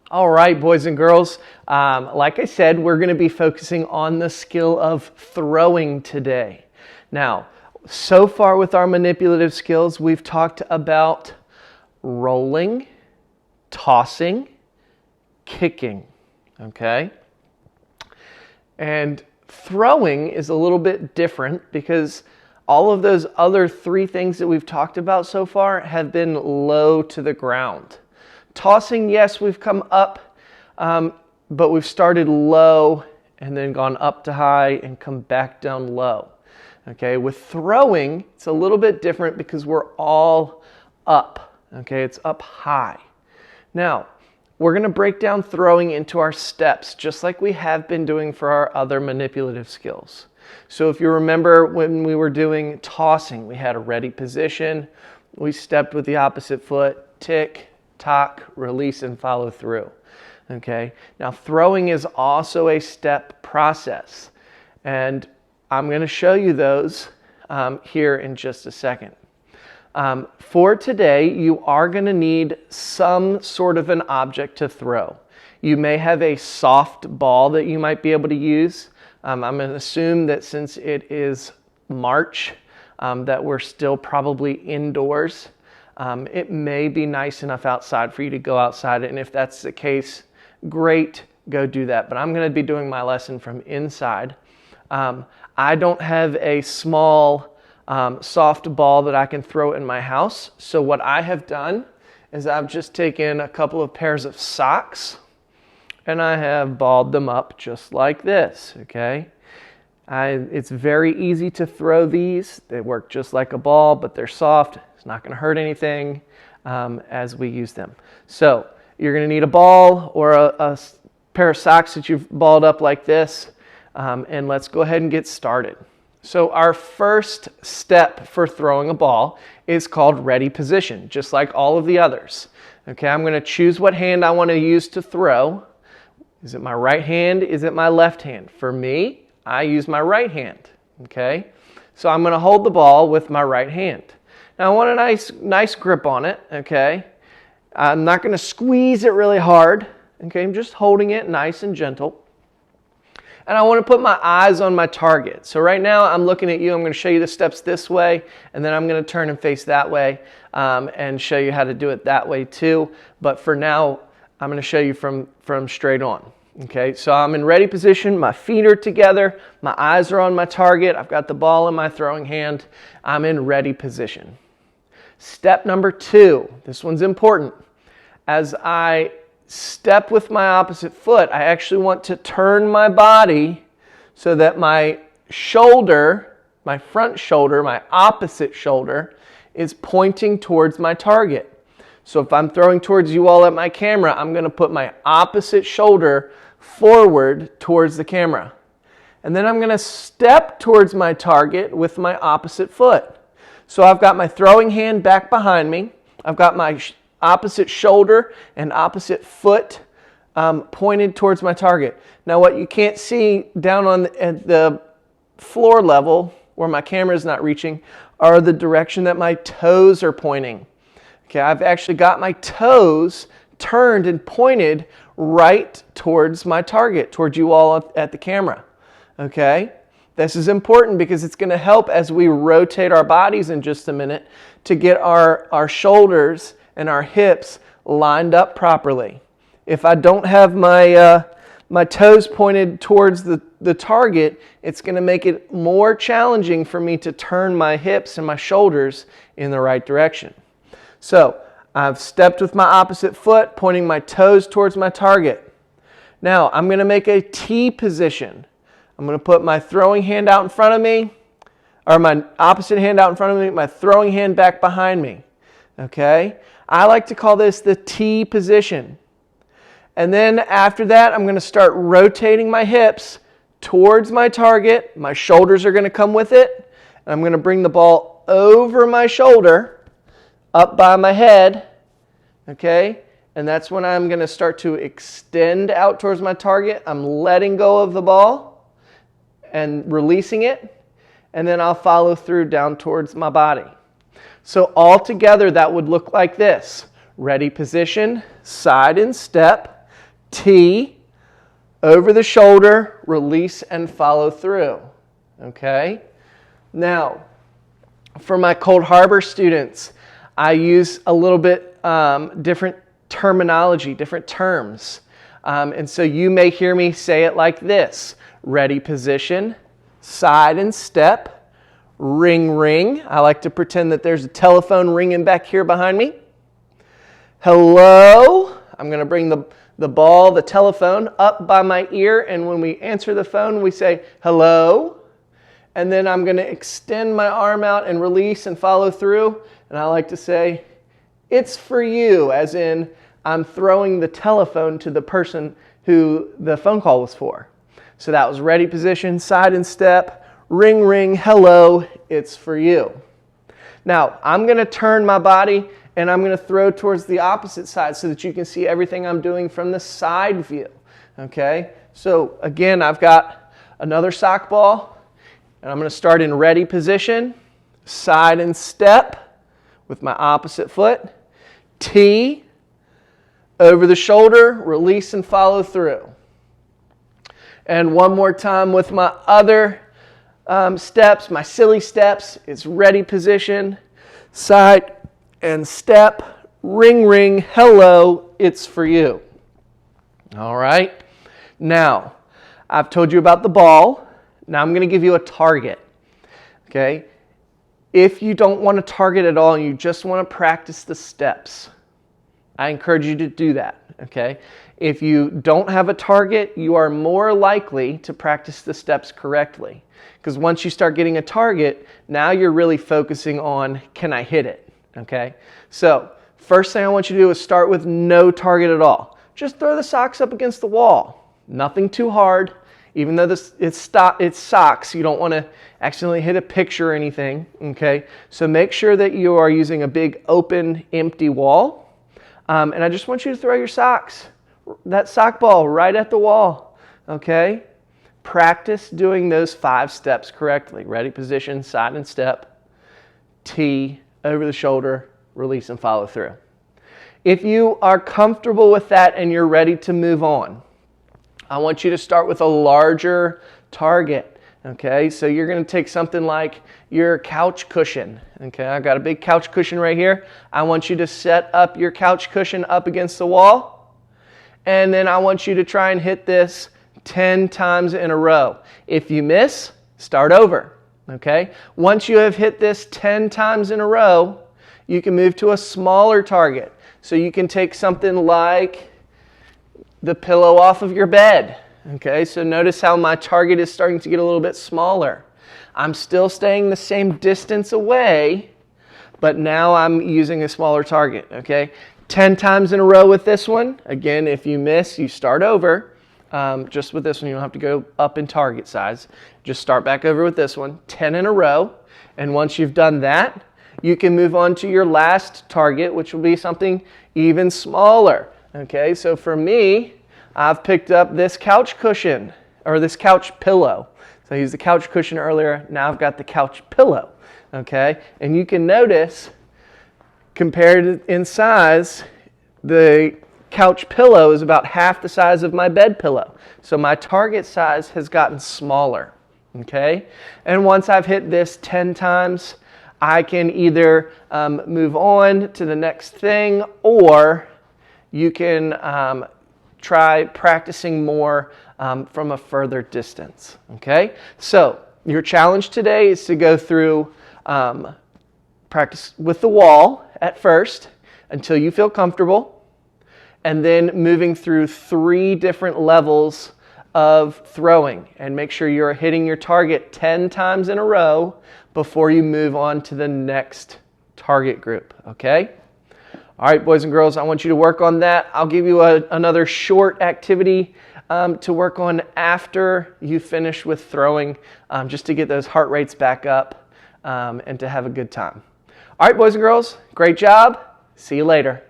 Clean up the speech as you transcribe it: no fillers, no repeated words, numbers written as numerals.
All right, boys and girls, like I said, we're going to be focusing on the skill of throwing today. Now, so far with our manipulative skills, we've talked about rolling, tossing, kicking, okay? And throwing is a little bit different because all of those other three things that we've talked about so far have been low to the ground. Tossing, yes, we've come up, but we've started low and then gone up to high and come back down low. Okay, with throwing, it's a little bit different because we're all up. Okay, it's up high. Now, we're going to break down throwing into our steps, just like we have been doing for our other manipulative skills. So if you remember when we were doing tossing, we had a ready position, we stepped with the opposite foot, tick, tock, release, and follow through. Okay, now throwing is also a step process, and I'm going to show you those here in just a second. For today, you are going to need some sort of an object to throw. You may have a soft ball that you might be able to use. I'm going to assume that since it is March, that we're still probably indoors. It may be nice enough outside for you to go outside, and if that's the case, great, go do that. But I'm going to be doing my lesson from inside. I don't have a small soft ball that I can throw in my house, so what I have done is I've just taken a couple of pairs of socks and I have balled them up just like this, okay? It's very easy to throw these. They work just like a ball, but they're soft. It's not going to hurt anything as we use them. So you're going to need a ball or a pair of socks that you've balled up like this, and let's go ahead and get started. So our first step for throwing a ball is called ready position, just like all of the others. Okay, I'm going to choose what hand I want to use to throw. Is it my right hand? Is it my left hand? For me, I use my right hand. Okay, so I'm going to hold the ball with my right hand. Now I want a nice grip on it. Okay, I'm not going to squeeze it really hard. Okay, I'm just holding it nice and gentle. And I want to put my eyes on my target. So right now I'm looking at you. I'm going to show you the steps this way, and then I'm going to turn and face that way and show you how to do it that way too. But for now, I'm going to show you from straight on. Okay, so I'm in ready position. My feet are together. My eyes are on my target. I've got the ball in my throwing hand. I'm in ready position. Step number 2. This one's important. As I step with my opposite foot, I actually want to turn my body so that my shoulder, my front shoulder, my opposite shoulder is pointing towards my target. So if I'm throwing towards you all at my camera, I'm going to put my opposite shoulder forward towards the camera. And then I'm going to step towards my target with my opposite foot. So I've got my throwing hand back behind me. I've got my opposite shoulder and opposite foot pointed towards my target. Now what you can't see down at the floor level where my camera is not reaching are the direction that my toes are pointing. Okay, I've actually got my toes turned and pointed right towards my target, towards you all at the camera. Okay, this is important because it's going to help as we rotate our bodies in just a minute to get our shoulders and our hips lined up properly. If I don't have my toes pointed towards the target, it's going to make it more challenging for me to turn my hips and my shoulders in the right direction. So I've stepped with my opposite foot, pointing my toes towards my target. Now I'm going to make a T position. I'm going to put my throwing hand out in front of me, or my opposite hand out in front of me, my throwing hand back behind me. Okay? I like to call this the T position. And then after that, I'm going to start rotating my hips towards my target. My shoulders are going to come with it. And I'm going to bring the ball over my shoulder, up by my head. Okay? And that's when I'm going to start to extend out towards my target. I'm letting go of the ball and releasing it. And then I'll follow through down towards my body. So all together that would look like this. Ready position, side and step. T, over the shoulder, release and follow through. Okay? Now, for my Cold Harbor students, I use a little bit different terminology, different terms. And so you may hear me say it like this: ready position, side and step, ring, ring. I like to pretend that there's a telephone ringing back here behind me. Hello. I'm going to bring the ball, the telephone, up by my ear, and when we answer the phone, we say hello. And then I'm going to extend my arm out and release and follow through. And I like to say, it's for you, as in I'm throwing the telephone to the person who the phone call was for. So that was ready position, side and step, ring, ring, hello, it's for you. Now, I'm going to turn my body and I'm going to throw towards the opposite side so that you can see everything I'm doing from the side view. Okay? So again, I've got another sock ball. And I'm going to start in ready position, side and step with my opposite foot. T, over the shoulder, release and follow through. And one more time with my other steps, my silly steps. It's ready position, side and step, ring, ring, hello, it's for you. All right. Now, I've told you about the ball. Now I'm going to give you a target, okay? If you don't want a target at all and you just want to practice the steps, I encourage you to do that, okay? If you don't have a target, you are more likely to practice the steps correctly. Because once you start getting a target, now you're really focusing on, can I hit it, okay? So first thing I want you to do is start with no target at all. Just throw the socks up against the wall. Nothing too hard. Even though it's socks, you don't want to accidentally hit a picture or anything, okay? So make sure that you are using a big open, empty wall. And I just want you to throw your socks, that sock ball, right at the wall, okay? Practice doing those 5 steps correctly. Ready position, side and step, T, over the shoulder, release and follow through. If you are comfortable with that and you're ready to move on, I want you to start with a larger target, okay? So you're going to take something like your couch cushion, okay? I've got a big couch cushion right here. I want you to set up your couch cushion up against the wall, and then I want you to try and hit this 10 times in a row. If you miss, start over, okay? Once you have hit this 10 times in a row, you can move to a smaller target. So you can take something like the pillow off of your bed. Okay, so notice how my target is starting to get a little bit smaller. I'm still staying the same distance away, but now I'm using a smaller target. Okay, 10 times in a row with this one. Again, if you miss, you start over. Just with this one, you don't have to go up in target size. Just start back over with this one. 10 in a row. And once you've done that, you can move on to your last target, which will be something even smaller. Okay, so for me, I've picked up this couch cushion, or this couch pillow. So I used the couch cushion earlier, now I've got the couch pillow. Okay, and you can notice, compared in size, the couch pillow is about half the size of my bed pillow. So my target size has gotten smaller. Okay, and once I've hit this 10 times, I can either move on to the next thing, or you can try practicing more from a further distance. Okay? So your challenge today is to go through practice with the wall at first until you feel comfortable, and then moving through 3 different levels of throwing, and make sure you're hitting your target 10 times in a row before you move on to the next target group. Okay? All right, boys and girls, I want you to work on that. I'll give you another short activity to work on after you finish with throwing, just to get those heart rates back up and to have a good time. All right, boys and girls, great job. See you later.